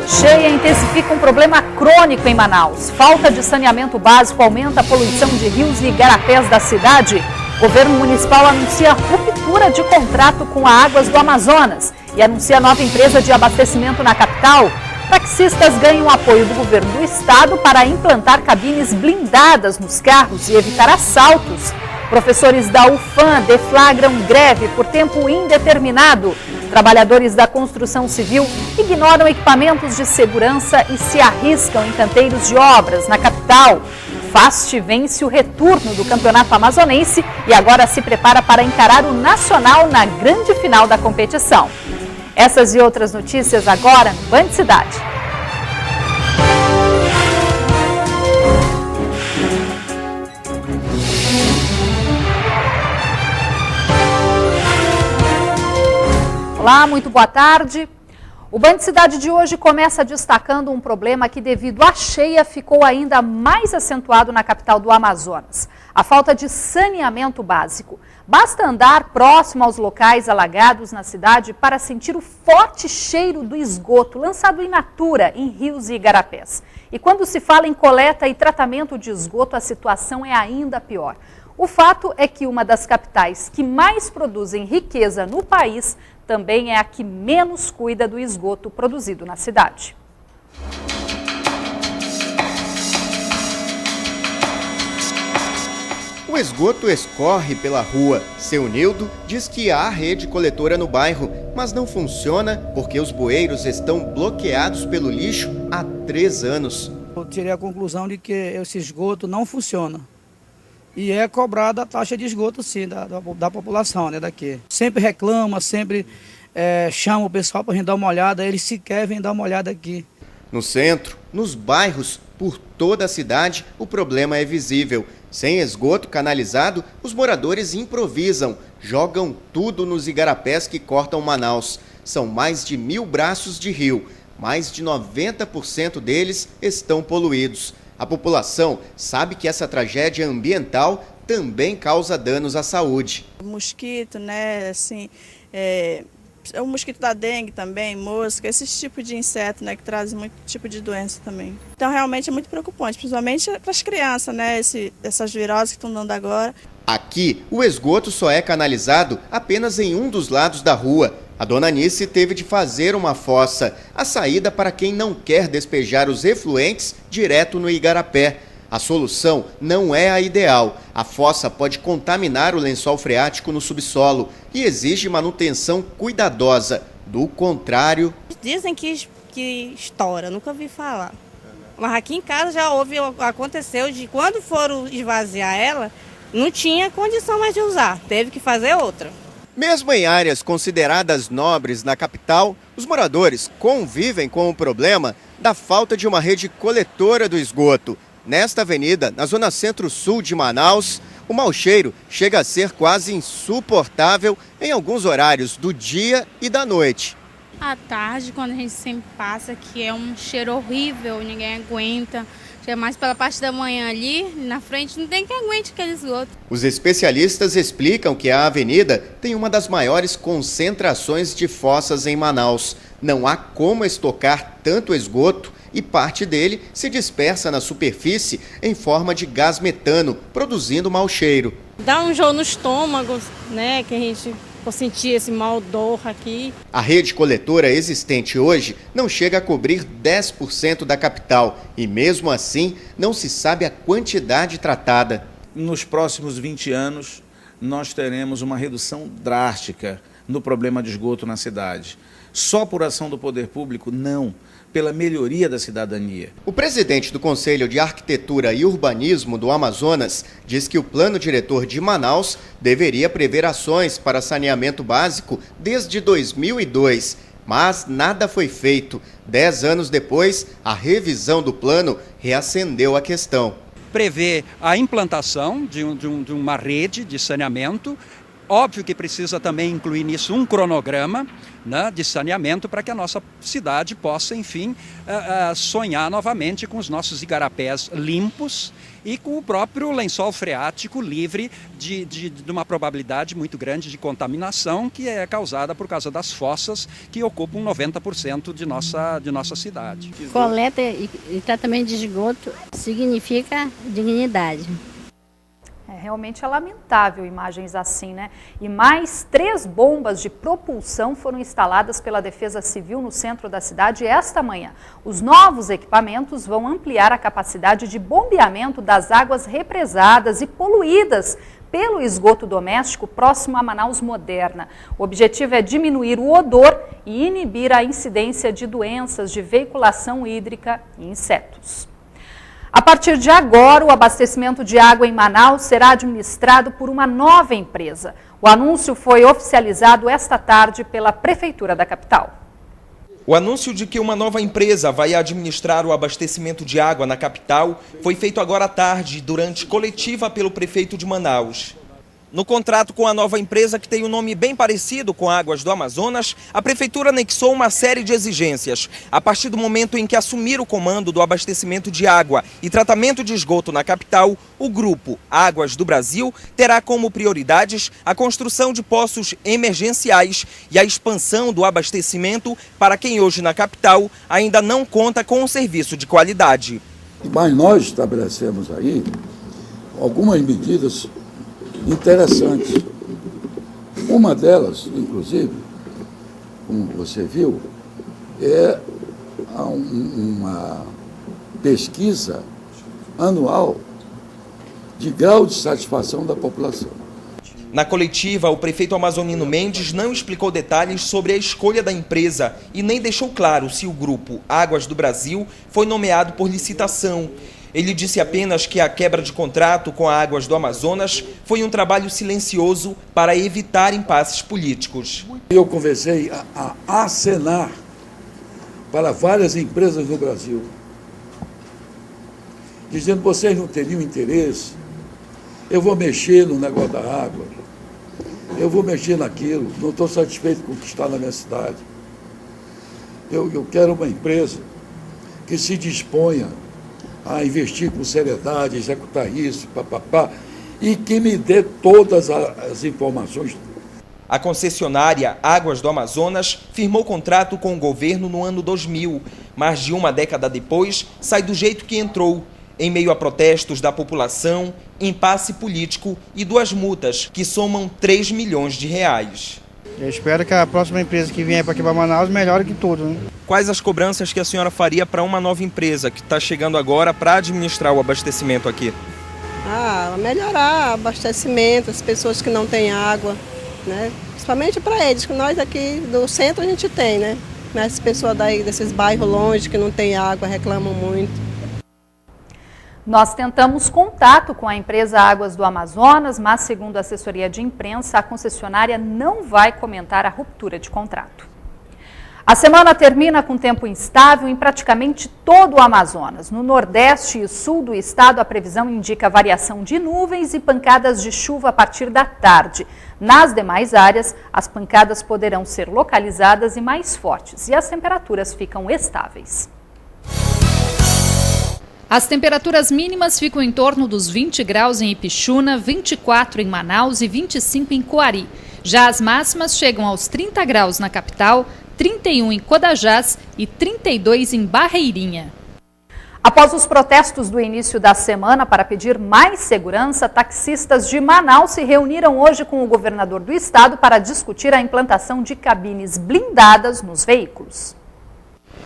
Cheia intensifica um problema crônico em Manaus. Falta de saneamento básico aumenta a poluição de rios e igarapés da cidade. O governo municipal anuncia ruptura de contrato com a Águas do Amazonas e anuncia nova empresa de abastecimento na capital. Taxistas ganham apoio do governo do estado para implantar cabines blindadas nos carros e evitar assaltos. Professores da UFAM deflagram greve por tempo indeterminado. Trabalhadores da construção civil ignoram equipamentos de segurança e se arriscam em canteiros de obras na capital. FAST vence o retorno do campeonato amazonense e agora se prepara para encarar o nacional na grande final da competição. Essas e outras notícias agora no Band Cidade. Olá, muito boa tarde. O Band Cidade de hoje começa destacando um problema que, devido à cheia, ficou ainda mais acentuado na capital do Amazonas. A falta de saneamento básico. Basta andar próximo aos locais alagados na cidade para sentir o forte cheiro do esgoto lançado in natura em rios e igarapés. E quando se fala em coleta e tratamento de esgoto, a situação é ainda pior. O fato é que uma das capitais que mais produzem riqueza no país também é a que menos cuida do esgoto produzido na cidade. O esgoto escorre pela rua. Seu Nildo diz que há rede coletora no bairro, mas não funciona porque os bueiros estão bloqueados pelo lixo há 3 anos. Eu tirei a conclusão de que esse esgoto não funciona. E é cobrada a taxa de esgoto, sim, da população, né, daqui. Sempre reclama, sempre chama o pessoal para a gente dar uma olhada, eles sequer vêm dar uma olhada aqui. No centro, nos bairros, por toda a cidade, o problema é visível. Sem esgoto canalizado, os moradores improvisam, jogam tudo nos igarapés que cortam Manaus. São mais de 1.000 braços de rio, mais de 90% deles estão poluídos. A população sabe que essa tragédia ambiental também causa danos à saúde. O mosquito, né, assim, o mosquito da dengue também, mosca, esses tipos de inseto, né, que trazem muito tipo de doença também. Então realmente é muito preocupante, principalmente para as crianças, né, essas viroses que estão dando agora. Aqui, o esgoto só é canalizado apenas em um dos lados da rua. A dona Anice teve de fazer uma fossa, a saída para quem não quer despejar os efluentes direto no igarapé. A solução não é a ideal. A fossa pode contaminar o lençol freático no subsolo e exige manutenção cuidadosa. Do contrário... Dizem que estoura, nunca ouvi falar. Mas aqui em casa já aconteceu de quando foram esvaziar ela, não tinha condição mais de usar, teve que fazer outra. Mesmo em áreas consideradas nobres na capital, os moradores convivem com o problema da falta de uma rede coletora do esgoto. Nesta avenida, na zona centro-sul de Manaus, o mau cheiro chega a ser quase insuportável em alguns horários do dia e da noite. À tarde, quando a gente sempre passa, que é um cheiro horrível, ninguém aguenta. É mais pela parte da manhã ali, na frente, não tem quem aguente aquele esgoto. Os especialistas explicam que a avenida tem uma das maiores concentrações de fossas em Manaus. Não há como estocar tanto esgoto e parte dele se dispersa na superfície em forma de gás metano, produzindo mau cheiro. Dá um enjoo no estômago, né, que a gente... Vou sentir esse mau odor aqui. A rede coletora existente hoje não chega a cobrir 10% da capital e, mesmo assim, não se sabe a quantidade tratada. Nos próximos 20 anos, nós teremos uma redução drástica no problema de esgoto na cidade. Só por ação do poder público, não. Pela melhoria da cidadania. O presidente do Conselho de Arquitetura e Urbanismo do Amazonas diz que o plano diretor de Manaus deveria prever ações para saneamento básico desde 2002, mas nada foi feito. 10 anos depois, a revisão do plano reacendeu a questão. Prevê a implantação de uma rede de saneamento Óbvio que precisa também incluir nisso um cronograma, né, de saneamento para que a nossa cidade possa, enfim, sonhar novamente com os nossos igarapés limpos e com o próprio lençol freático livre de uma probabilidade muito grande de contaminação que é causada por causa das fossas que ocupam 90% de nossa cidade. Coleta e tratamento de esgoto significa dignidade. Realmente é lamentável imagens assim, né? E mais 3 bombas de propulsão foram instaladas pela Defesa Civil no centro da cidade esta manhã. Os novos equipamentos vão ampliar a capacidade de bombeamento das águas represadas e poluídas pelo esgoto doméstico próximo a Manaus Moderna. O objetivo é diminuir o odor e inibir a incidência de doenças de veiculação hídrica e insetos. A partir de agora, o abastecimento de água em Manaus será administrado por uma nova empresa. O anúncio foi oficializado esta tarde pela Prefeitura da capital. O anúncio de que uma nova empresa vai administrar o abastecimento de água na capital foi feito agora à tarde, durante coletiva pelo prefeito de Manaus. No contrato com a nova empresa, que tem um nome bem parecido com Águas do Amazonas, a prefeitura anexou uma série de exigências. A partir do momento em que assumir o comando do abastecimento de água e tratamento de esgoto na capital, o grupo Águas do Brasil terá como prioridades a construção de poços emergenciais e a expansão do abastecimento para quem hoje na capital ainda não conta com um serviço de qualidade. Mas nós estabelecemos aí algumas medidas interessantes. Uma delas, inclusive, como você viu, é uma pesquisa anual de grau de satisfação da população. Na coletiva, o prefeito amazonino Mendes não explicou detalhes sobre a escolha da empresa e nem deixou claro se o grupo Águas do Brasil foi nomeado por licitação. Ele disse apenas que a quebra de contrato com a Águas do Amazonas foi um trabalho silencioso para evitar impasses políticos. Eu conversei a acenar para várias empresas no Brasil, dizendo que vocês não teriam interesse, eu vou mexer no negócio da água, eu vou mexer naquilo, não estou satisfeito com o que está na minha cidade. Eu quero uma empresa que se disponha a investir com seriedade, executar isso, e que me dê todas as informações. A concessionária Águas do Amazonas firmou contrato com o governo no ano 2000. Mais de uma década depois, sai do jeito que entrou, em meio a protestos da população, impasse político e 2 multas, que somam 3 milhões de reais. Eu espero que a próxima empresa que vier para aqui para Manaus melhore que tudo, né? Quais as cobranças que a senhora faria para uma nova empresa que está chegando agora para administrar o abastecimento aqui? Melhorar o abastecimento, as pessoas que não têm água, né? Principalmente para eles, que nós aqui do centro a gente tem, né? Mas as pessoas daí desses bairros longe que não tem água reclamam muito. Nós tentamos contato com a empresa Águas do Amazonas, mas segundo a assessoria de imprensa, a concessionária não vai comentar a ruptura de contrato. A semana termina com tempo instável em praticamente todo o Amazonas. No nordeste e sul do estado, a previsão indica variação de nuvens e pancadas de chuva a partir da tarde. Nas demais áreas, as pancadas poderão ser localizadas e mais fortes e as temperaturas ficam estáveis. As temperaturas mínimas ficam em torno dos 20 graus em Ipixuna, 24 em Manaus e 25 em Coari. Já as máximas chegam aos 30 graus na capital, 31 em Codajás e 32 em Barreirinha. Após os protestos do início da semana para pedir mais segurança, taxistas de Manaus se reuniram hoje com o governador do estado para discutir a implantação de cabines blindadas nos veículos.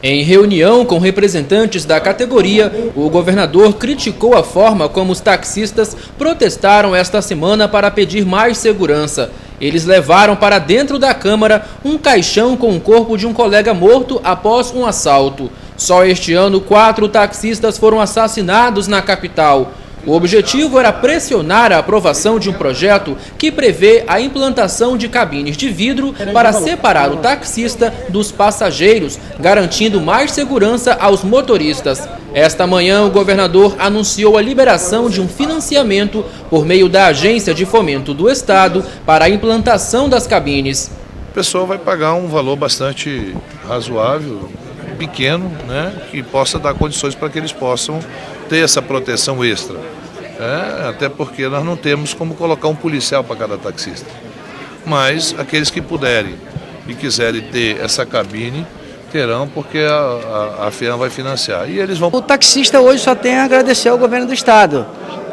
Em reunião com representantes da categoria, o governador criticou a forma como os taxistas protestaram esta semana para pedir mais segurança. Eles levaram para dentro da Câmara um caixão com o corpo de um colega morto após um assalto. Só este ano, 4 taxistas foram assassinados na capital. O objetivo era pressionar a aprovação de um projeto que prevê a implantação de cabines de vidro para separar o taxista dos passageiros, garantindo mais segurança aos motoristas. Esta manhã, o governador anunciou a liberação de um financiamento por meio da Agência de Fomento do Estado para a implantação das cabines. A pessoa vai pagar um valor bastante razoável, pequeno, né, que possa dar condições para que eles possam ter essa proteção extra. Até porque nós não temos como colocar um policial para cada taxista. Mas aqueles que puderem e quiserem ter essa cabine, terão, porque a FEAM vai financiar. E eles vão... O taxista hoje só tem a agradecer ao governo do estado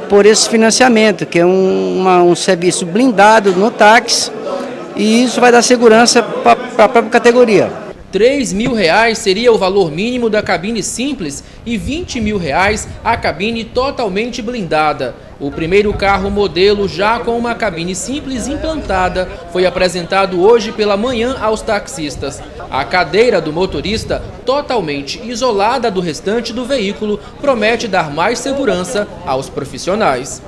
por esse financiamento, que é um serviço blindado no táxi, e isso vai dar segurança para a própria categoria. R$3.000 seria o valor mínimo da cabine simples e R$20.000 a cabine totalmente blindada. O primeiro carro modelo já com uma cabine simples implantada foi apresentado hoje pela manhã aos taxistas. A cadeira do motorista, totalmente isolada do restante do veículo, promete dar mais segurança aos profissionais.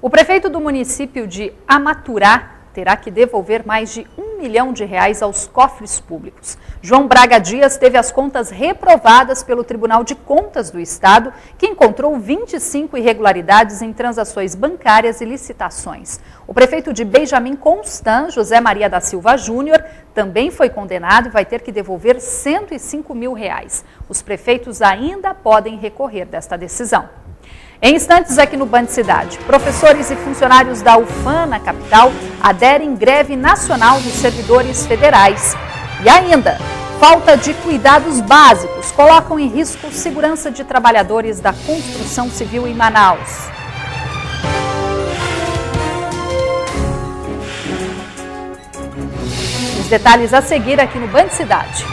O prefeito do município de Amaturá terá que devolver mais de R$1 milhão aos cofres públicos. João Braga Dias teve as contas reprovadas pelo Tribunal de Contas do Estado, que encontrou 25 irregularidades em transações bancárias e licitações. O prefeito de Benjamin Constant, José Maria da Silva Júnior, também foi condenado e vai ter que devolver R$105 mil. Os prefeitos ainda podem recorrer desta decisão. Em instantes aqui no Band Cidade, professores e funcionários da UFAM na capital aderem greve nacional dos servidores federais. E ainda, falta de cuidados básicos colocam em risco segurança de trabalhadores da construção civil em Manaus. Os detalhes a seguir aqui no Band Cidade.